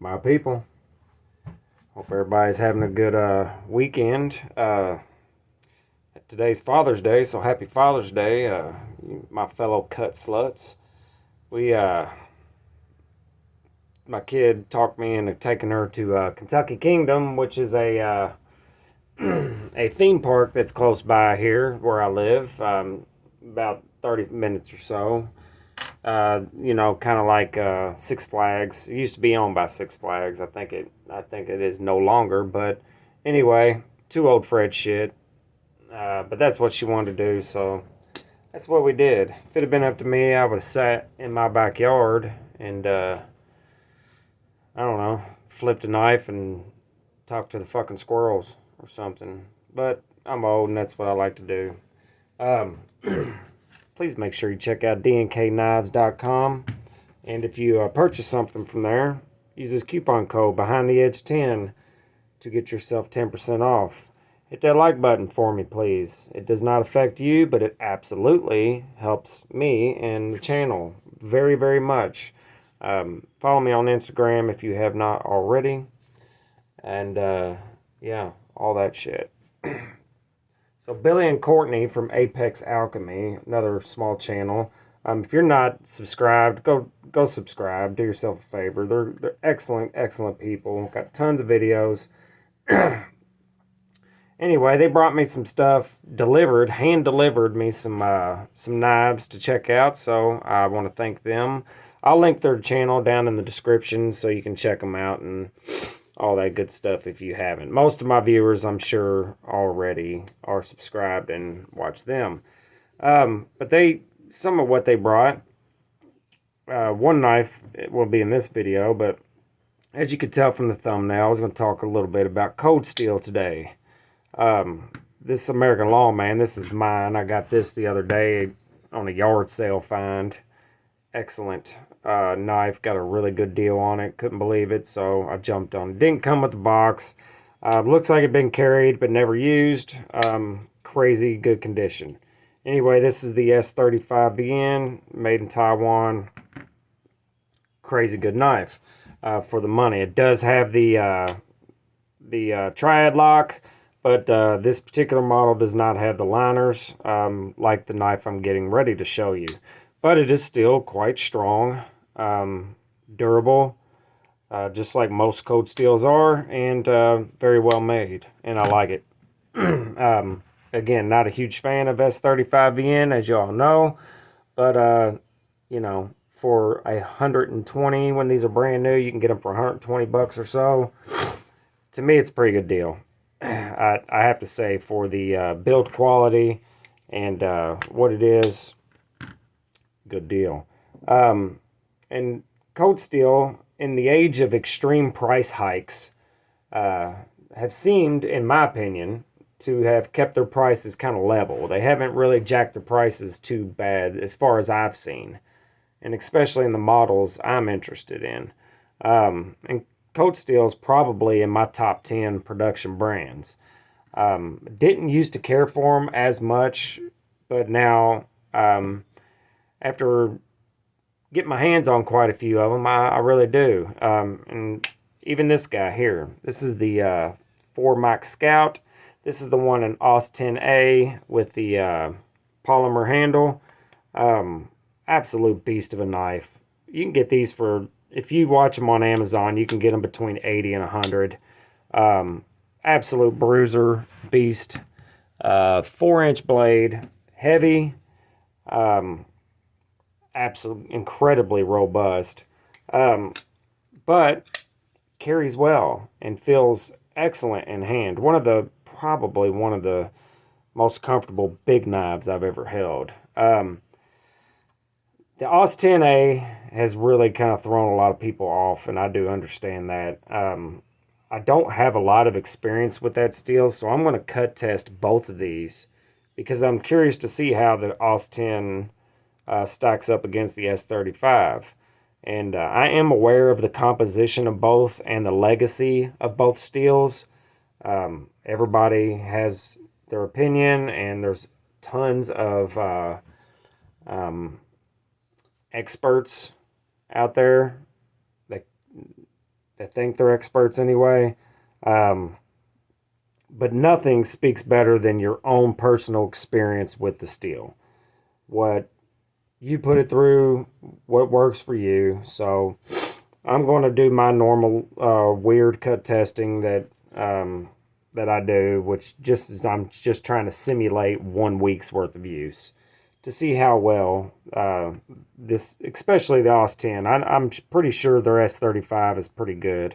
My people, hope everybody's having a good weekend. Today's Father's Day, so happy Father's Day, my fellow cut sluts. We, my kid talked me into taking her to Kentucky Kingdom, which is a a theme park that's close by here where I live, about 30 minutes or so. Kind of like Six Flags. It used to be owned by Six Flags. I think it is no longer. But anyway, too old for that shit. But that's what she wanted to do, so that's what we did. If it had been up to me, I would have sat in my backyard and I don't know, flipped a knife and talked to the fucking squirrels or something. But I'm old and that's what I like to do. Um, Please make sure you check out DNKKnives.com. And if you purchase something from there, use this coupon code BehindTheEdge10 to get yourself 10% off. Hit that like button for me, please. It does not affect you, but it absolutely helps me and the channel very, very much. Follow me on Instagram if you have not already. And, yeah, all that shit. So Billy and Courtney from Apex Alchemy, another small channel. If you're not subscribed, go subscribe. Do yourself a favor. They're excellent people. Got tons of videos. Anyway, they brought me some stuff hand delivered me some knives to check out. So I want to thank them. I'll link their channel down in the description so you can check them out and all that good stuff if you haven't. Most of my viewers, I'm sure, already are subscribed and watch them. But some of what they brought, one knife will be in this video, but as you could tell from the thumbnail, I was going to talk a little bit about cold steel today. This American Lawman, this is mine. I got this the other day on a yard sale find. Excellent knife. Got a really good deal on it. Couldn't believe it, so I jumped on it. Didn't come with the box. Looks like it'd been carried but never used. Crazy good condition. Anyway, this is the S35VN, made in Taiwan. Crazy good knife for the money. It does have the triad lock, but this particular model does not have the liners like the knife I'm getting ready to show you. But it is still quite strong, durable, just like most cold steels are, and very well made, and I like it. Again, not a huge fan of S35VN, as you all know, but, for 120, when these are brand new, you can get them for 120 bucks or so. To me, it's a pretty good deal. I have to say, for the build quality and what it is, good deal. And cold steel, in the age of extreme price hikes, have seemed, in my opinion, to have kept their prices kind of level. They haven't really jacked their prices too bad as far as I've seen, and especially in the models I'm interested in. And cold steel is probably in my top 10 production brands. Didn't used to care for them as much, but now, after getting my hands on quite a few of them, I really do. And even this guy here, this is the 4 Mach Scout. This is the one in AUS 10A with the polymer handle. Absolute beast of a knife. You can get these for, if you watch them on Amazon, you can get them between 80 and 100. Absolute bruiser, beast. 4-inch blade, heavy. Absolutely incredibly robust, but carries well and feels excellent in hand. Probably one of the most comfortable big knives I've ever held. The AUS 10A has really kind of thrown a lot of people off, and I do understand that. I don't have a lot of experience with that steel, so I'm going to cut test both of these because I'm curious to see how the AUS 10 stacks up against the S35. And I am aware of the composition of both and the legacy of both steels. Everybody has their opinion, and there's tons of experts out there that They think they're experts anyway. Um, but nothing speaks better than your own personal experience with the steel. What you put it through, what works for you. So I'm going to do my normal weird cut testing that I do, which just is I'm just trying to simulate 1 week's worth of use to see how well this, especially the OS 10. I'm pretty sure their S35 is pretty good,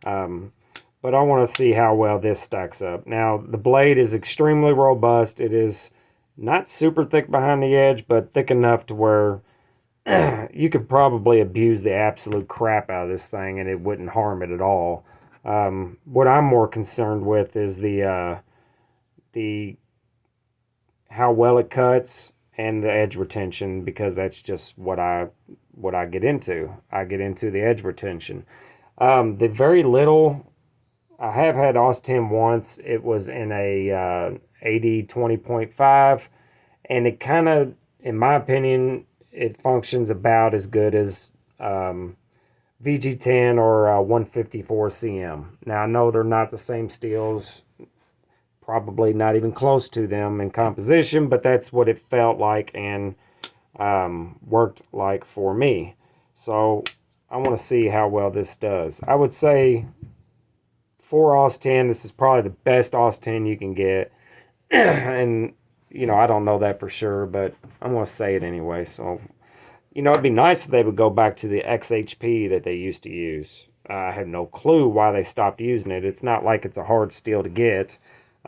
but I want to see how well this stacks up. Now the blade is extremely robust. It is not super thick behind the edge, but thick enough to where you could probably abuse the absolute crap out of this thing and it wouldn't harm it at all. What I'm more concerned with is the how well it cuts and the edge retention, because that's just what I get into. I get into the edge retention. The very little, I have had OS 10 once. It was in a 80-20.5, and it kind of, in my opinion, it functions about as good as VG10 or 154 CM. Now I know they're not the same steels, probably not even close to them in composition, but that's what it felt like and worked like for me. So I want to see how well this does. I would say for OS 10, this is probably the best OS 10 you can get. And, you know, I don't know that for sure, but I'm going to say it anyway. So, you know, it'd be nice if they would go back to the XHP that they used to use. I have no clue why they stopped using it. It's not like it's a hard steel to get.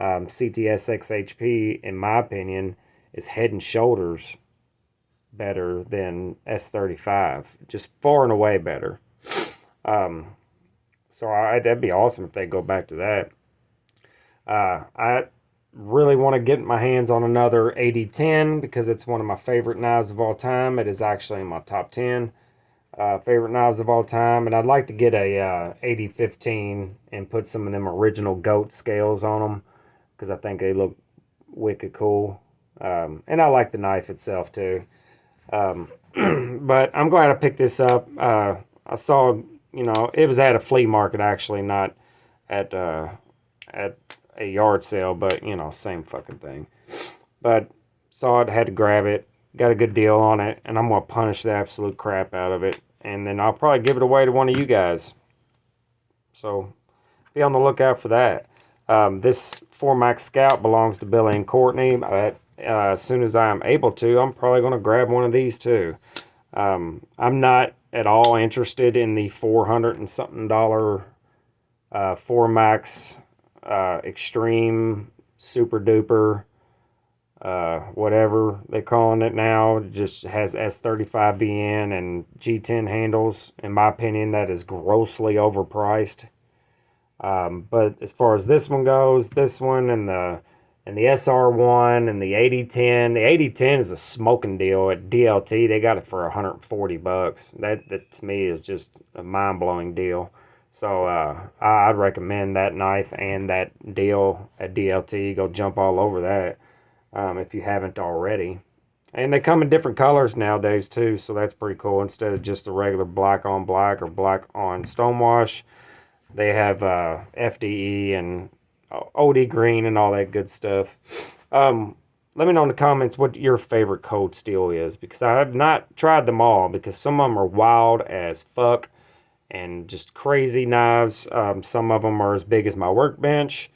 CTS XHP, in my opinion, is head and shoulders better than S35. Just far and away better. So that'd be awesome if they go back to that. I really want to get my hands on another 8010 because it's one of my favorite knives of all time. It is actually in my top 10 favorite knives of all time. And I'd like to get a 8015 and put some of them original goat scales on them because I think they look wicked cool. And I like the knife itself too. But I'm glad I picked this up. I saw, you know, it was at a flea market actually, not at a yard sale, but, you know, same fucking thing. But saw it, had to grab it, got a good deal on it, and I'm going to punish the absolute crap out of it. And then I'll probably give it away to one of you guys. So be on the lookout for that. This 4MAX Scout belongs to Billy and Courtney. As soon as I'm able to, I'm probably going to grab one of these too. I'm not at all interested in the $400 and something 4MAX Extreme Super Duper whatever they're calling it now. It just has S35VN and G10 handles. In my opinion, that is grossly overpriced. But as far as this one goes, this one and the SR1 and the 8010, the 8010 is a smoking deal at DLT. They got it for $140. That to me is just a mind-blowing deal. So I'd recommend that knife and that deal at DLT. Go jump all over that if you haven't already. And they come in different colors nowadays too, so that's pretty cool. Instead of just the regular black on black or black on stonewash, they have FDE and OD green and all that good stuff. Let me know in the comments what your favorite cold steel is, because I have not tried them all, because some of them are wild as fuck and just crazy knives. Some of them are as big as my workbench.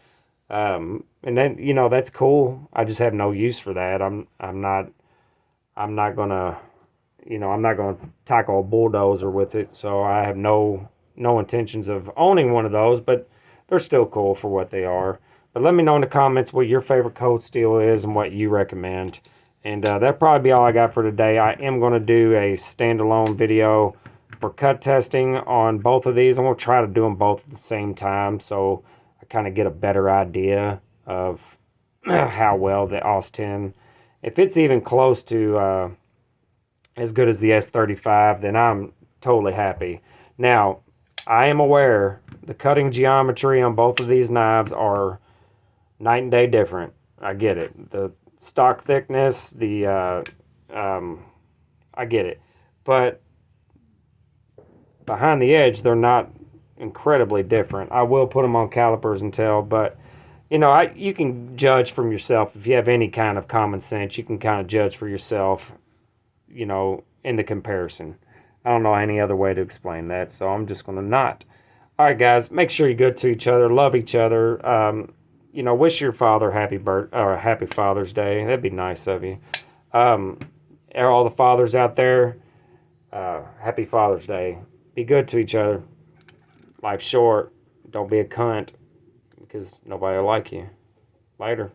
And then, you know, that's cool. I just have no use for that. I'm not gonna, you know, I'm not gonna tackle a bulldozer with it. So I have no intentions of owning one of those, but they're still cool for what they are. But let me know in the comments what your favorite cold steel is and what you recommend. And that'll probably be all I got for today. I am going to do a standalone video for cut testing on both of these. I'm going to try to do them both at the same time, so I kind of get a better idea of how well the OS 10, if it's even close to as good as the S35, then I'm totally happy. Now, I am aware the cutting geometry on both of these knives are night and day different. I get it. The stock thickness, I get it. But behind the edge, they're not incredibly different. I will put them on calipers and tell, but you know, you can judge from yourself if you have any kind of common sense. You can kind of judge for yourself, you know, in the comparison. I don't know any other way to explain that, so I'm just going to not. All right, guys, make sure you're good to each other, love each other. You know, wish your father happy Father's Day. That'd be nice of you. Um, all the fathers out there, happy Father's Day. Be good to each other. Life's short. Don't be a cunt because nobody will like you. Later.